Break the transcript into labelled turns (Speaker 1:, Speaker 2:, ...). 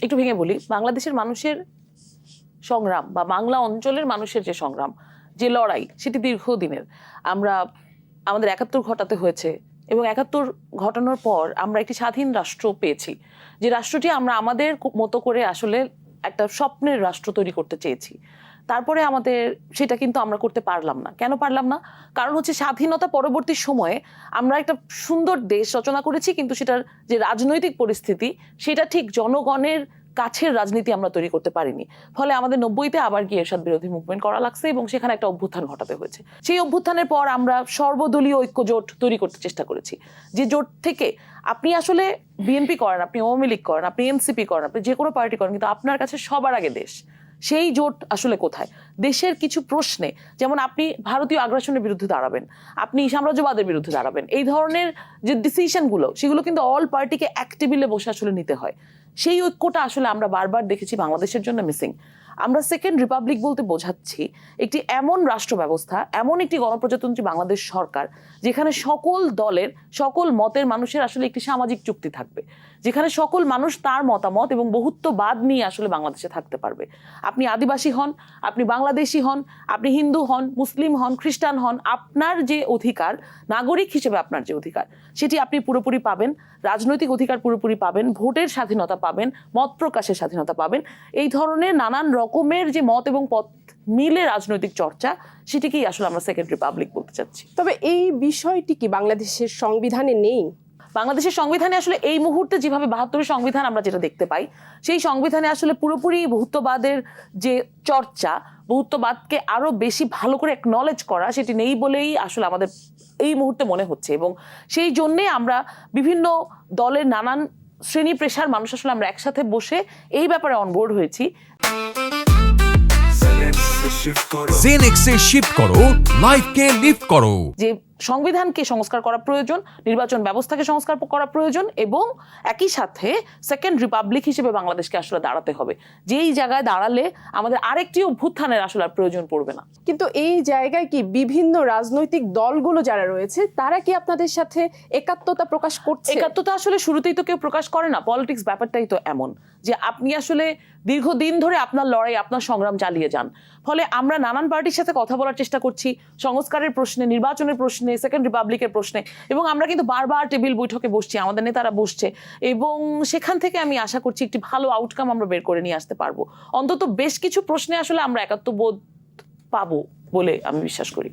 Speaker 1: একটু ভেঙে বলি, বাংলাদেশের মানুষের সংগ্রাম বা বাংলা অঞ্চলের মানুষের যে সংগ্রাম, যে লড়াই, সেটি দীর্ঘদিনের। আমরা আমাদের ৭১ ঘটাতে হয়েছে এবং ৭১ ঘটানোর পর আমরা একটি স্বাধীন রাষ্ট্র পেয়েছি, যে রাষ্ট্রটি আমরা আমাদের মতো করে আসলে একটা স্বপ্নের রাষ্ট্র তৈরি করতে চেয়েছি। তারপরে আমাদের সেটা কিন্তু আমরা করতে পারলাম না। কেন পারলাম না? কারণ হচ্ছে স্বাধীনতা পরবর্তী সময়ে আমরা একটা সুন্দর দেশ রচনা করেছি, কিন্তু সেটার যে রাজনৈতিক পরিস্থিতি সেটা ঠিক জনগণের কাছের রাজনীতি আমরা তৈরি করতে পারিনি। ফলে আমাদের ৯০-তে আবার গিয়ে এরশাদ বিরোধী মুভমেন্ট করা লাগছে এবং সেখানে একটা অভ্যুত্থান ঘটাতে হয়েছে। সেই অভ্যুত্থানের পর আমরা সর্বদলীয় ঐক্য জোট তৈরি করতে চেষ্টা করেছি, যে জোট থেকে আপনি আসলে বিএনপি করেন, আপনি আওয়ামী লীগ করেন, আপনি এনসিপি করেন, আপনি যে কোনো পার্টি করেন, কিন্তু আপনার কাছে সবার আগে দেশ। সেই জোট আসলে কোথায়? দেশের কিছু প্রশ্নে, যেমন আপনি ভারতীয় আগ্রাসনের বিরুদ্ধে দাঁড়াবেন, আপনি সাম্রাজ্যবাদের বিরুদ্ধে দাঁড়াবেন, এই ধরনের যে ডিসিশনগুলো, সেগুলো কিন্তু অল পার্টিকে এক টেবিলে বসে আসলে নিতে হয়। সেই ঐক্যটা আসলে আমরা বারবার দেখেছি বাংলাদেশের জন্য মিসিং। আমরা সেকেন্ড রিপাবলিক বলতে বোঝাচ্ছি একটি এমন রাষ্ট্র ব্যবস্থা, এমন একটি গণপ্রজাতন্ত্রী বাংলাদেশ সরকার, যেখানে সকল দলের, সকল মতের মানুষের আসলে একটি সামাজিক চুক্তি থাকবে, যেখানে সকল মানুষ তার মতামত এবং বহুত্ববাদ নিয়ে আসলে বাংলাদেশে থাকতে পারবে। আপনি আদিবাসী হন, আপনি বাংলাদেশি হন, আপনি হিন্দু হন, মুসলিম হন, খ্রিস্টান হন, আপনার যে অধিকার, নাগরিক হিসেবে আপনার যে অধিকার, সেটি আপনি পুরোপুরি পাবেন। রাজনৈতিক অধিকার পুরোপুরি পাবেন, ভোটের স্বাধীনতা পাবেন, মত প্রকাশের স্বাধীনতা পাবেন। এই ধরনের নানান রকমের যে মত এবং পথ মিলে রাজনৈতিক চর্চা, সেটিকেই আসলে আমরা সেকেন্ড রিপাবলিক বলতে চাচ্ছি।
Speaker 2: তবে এই বিষয়টি কি বাংলাদেশের সংবিধানে নেই?
Speaker 1: বাংলাদেশের সংবিধানে আসলে এই মুহূর্তে যেভাবে ৭২ সংবিধান আমরা যেটা দেখতে পাই, সেই সংবিধানে আসলে পুরোপুরি বহুত্ববাদের যে চর্চা, বহুত্ববাদকে আরো বেশি ভালো করে একনলেজ করা, সেটি নেই বলেই আসলে আমাদের এই মুহূর্তে মনে হচ্ছে। এবং সেই জন্যে আমরা বিভিন্ন দলের নানান শ্রেণী পেশার মানুষ আসলে আমরা একসাথে বসে এই ব্যাপারে অনবোর্ড হয়েছি।
Speaker 3: জেনেক্সে শিফট করো, লাইফকে লিফট করো।
Speaker 1: যে সংবিধানকে সংস্কার করা প্রয়োজন, নির্বাচন ব্যবস্থাকে সংস্কার করা প্রয়োজন, এবং একই সাথে সেকেন্ড রিপাবলিক হিসেবে বাংলাদেশকে আসলে দাঁড়াতে হবে, যেই জায়গায় দাঁড়ালে আমাদের আরেকটি অভ্যুত্থানের আসলে আর প্রয়োজন পড়বে না।
Speaker 2: কিন্তু এই জায়গায় কি বিভিন্ন রাজনৈতিক দলগুলো যারা রয়েছে, তারা কি আপনাদের সাথে একাত্মতা প্রকাশ করছে?
Speaker 1: একাত্মতা আসলে শুরুতেই তো কেউ প্রকাশ করে না। পলিটিক্স ব্যাপারটাই তো এমন যে আপনি আসলে দীর্ঘদিন ধরে আপনার লড়াই, আপনার সংগ্রাম চালিয়ে যান। ফলে আমরা নানান পার্টির সাথে কথা বলার চেষ্টা করছি সংস্কারের প্রশ্নে, নির্বাচনের প্রশ্নে, সেকেন্ড রিপাবলিকের প্রশ্নে, এবং আমরা কিন্তু বারবার টেবিল বৈঠকে বসছি, আমাদের নেতারা বসছে, এবং সেখান থেকে আমি আশা করছি একটি ভালো আউটকাম আমরা বের করে নিয়ে আসতে পারবো। অন্তত বেশ কিছু প্রশ্নে আসলে আমরা একাত্মবোধ পাবো বলে আমি বিশ্বাস করি।